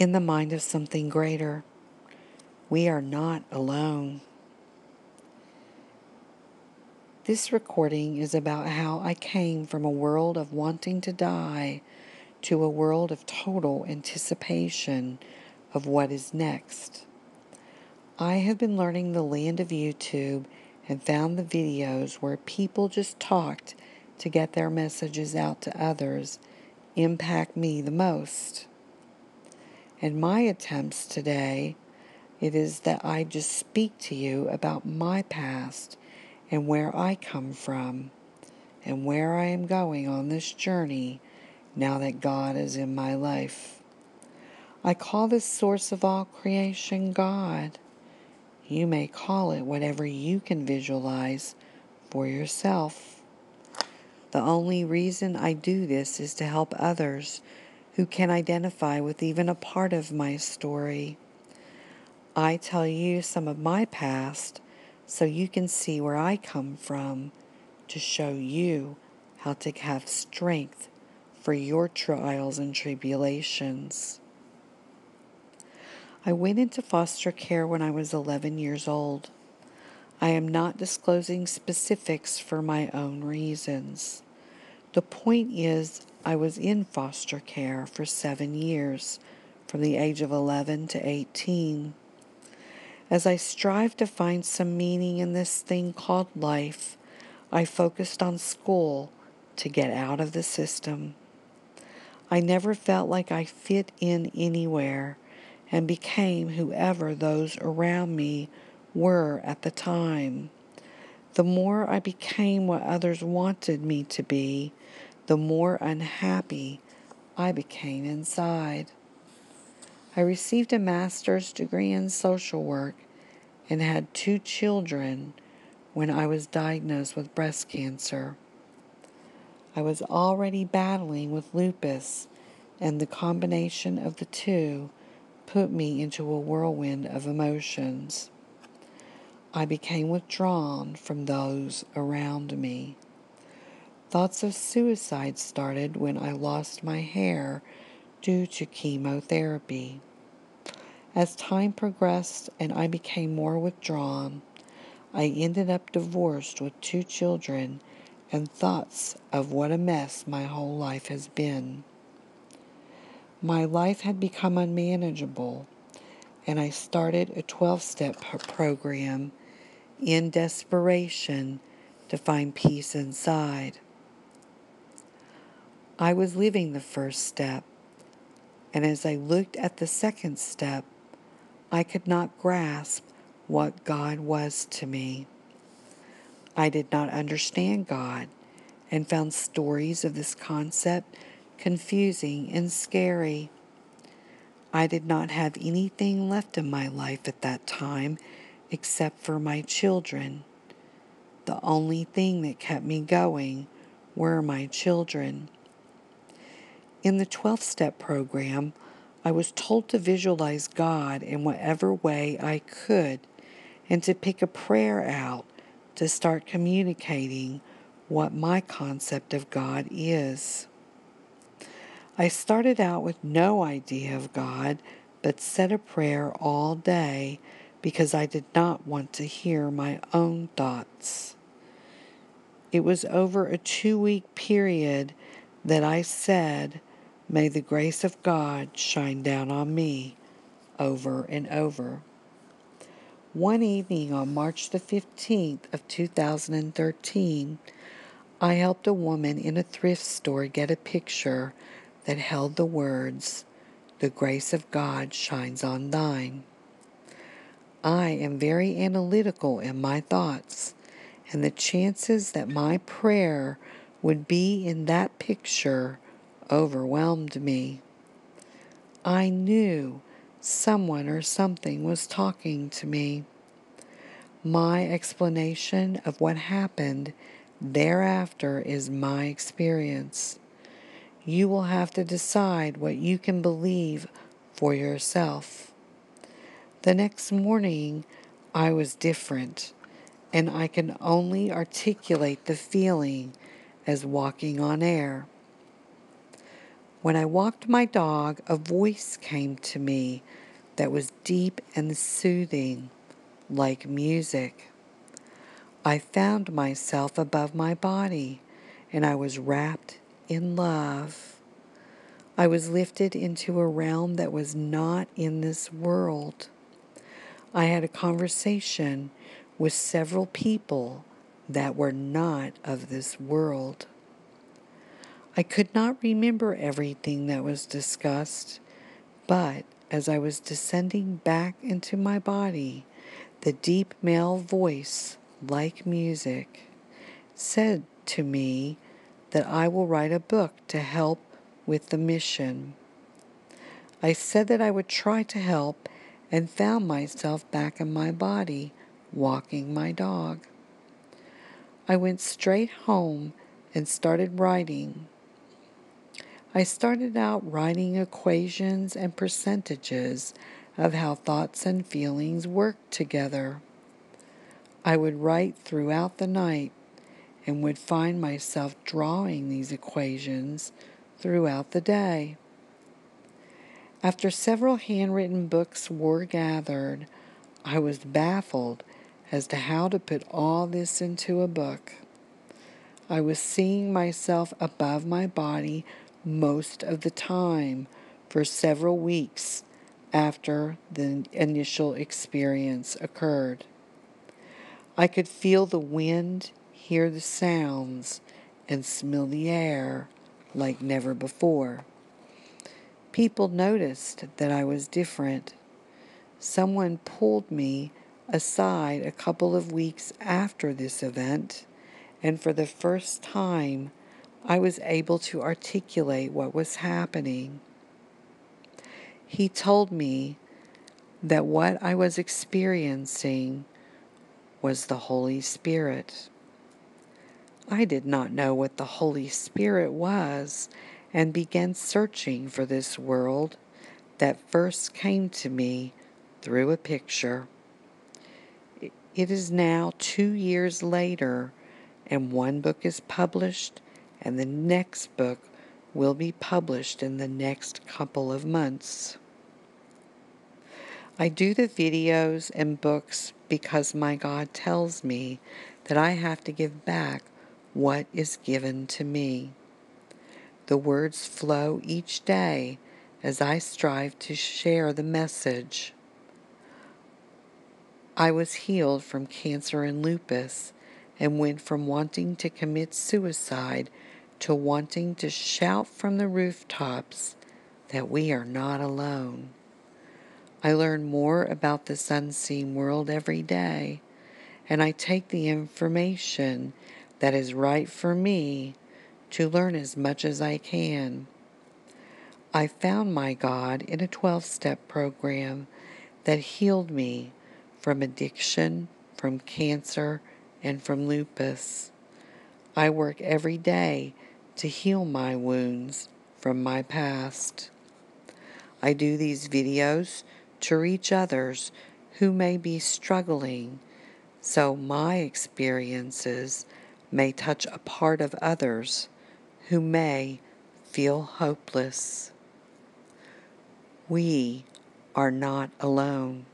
in the mind of something greater. We are not alone. This recording is about how I came from a world of wanting to die to a world of total anticipation of what is next. I have been learning the land of YouTube and found the videos where people just talked to get their messages out to others impact me the most. And my attempts today, it is that I just speak to you about my past and where I come from and where I am going on this journey now that God is in my life. I call this source of all creation God. You may call it whatever you can visualize for yourself. The only reason I do this is to help others who can identify with even a part of my story. I tell you some of my past so you can see where I come from, to show you how to have strength for your trials and tribulations. I went into foster care when I was 11 years old. I am not disclosing specifics for my own reasons. The point is, I was in foster care for 7 years, from the age of 11 to 18. As I strived to find some meaning in this thing called life, I focused on school to get out of the system. I never felt like I fit in anywhere and became whoever those around me were at the time. The more I became what others wanted me to be, the more unhappy I became inside. I received a master's degree in social work and had 2 children when I was diagnosed with breast cancer. I was already battling with lupus, and the combination of the two put me into a whirlwind of emotions. I became withdrawn from those around me. Thoughts of suicide started when I lost my hair due to chemotherapy. As time progressed and I became more withdrawn, I ended up divorced with 2 children and thoughts of what a mess my whole life has been. My life had become unmanageable, and I started a 12-step program in desperation to find peace inside. I was living the first step, and as I looked at the second step, I could not grasp what God was to me. I did not understand God and found stories of this concept confusing and scary. I did not have anything left in my life at that time except for my children. The only thing that kept me going were my children. In the 12-step program, I was told to visualize God in whatever way I could and to pick a prayer out to start communicating what my concept of God is. I started out with no idea of God, but said a prayer all day because I did not want to hear my own thoughts. It was over a 2-week period that I said, "May the grace of God shine down on me," over and over. One evening on March the 15th of 2013, I helped a woman in a thrift store get a picture that held the words, "The grace of God shines on thine." I am very analytical in my thoughts, and the chances that my prayer would be in that picture overwhelmed me. I knew someone or something was talking to me. My explanation of what happened thereafter is my experience. You will have to decide what you can believe for yourself. The next morning, I was different, and I can only articulate the feeling as walking on air. When I walked my dog, a voice came to me that was deep and soothing, like music. I found myself above my body, and I was wrapped in love. I was lifted into a realm that was not in this world. I had a conversation with several people that were not of this world. I could not remember everything that was discussed, but as I was descending back into my body, the deep male voice, like music, said to me that I will write a book to help with the mission. I said that I would try to help and found myself back in my body, walking my dog. I went straight home and started writing. I started out writing equations and percentages of how thoughts and feelings work together. I would write throughout the night and would find myself drawing these equations throughout the day. After several handwritten books were gathered, I was baffled as to how to put all this into a book. I was seeing myself above my body most of the time for several weeks after the initial experience occurred. I could feel the wind, hear the sounds, and smell the air like never before. People noticed that I was different. Someone pulled me aside a couple of weeks after this event, and for the first time, I was able to articulate what was happening. He told me that what I was experiencing was the Holy Spirit. I did not know what the Holy Spirit was and began searching for this world that first came to me through a picture. It is now 2 years later, and one book is published, and the next book will be published in the next couple of months. I do the videos and books because my God tells me that I have to give back what is given to me. The words flow each day as I strive to share the message. I was healed from cancer and lupus and went from wanting to commit suicide to wanting to shout from the rooftops that we are not alone. I learn more about this unseen world every day, and I take the information that is right for me to learn as much as I can. I found my God in a 12-step program that healed me from addiction, from cancer, and from lupus. I work every day to heal my wounds from my past. I do these videos to reach others who may be struggling, so my experiences may touch a part of others who may feel hopeless. We are not alone.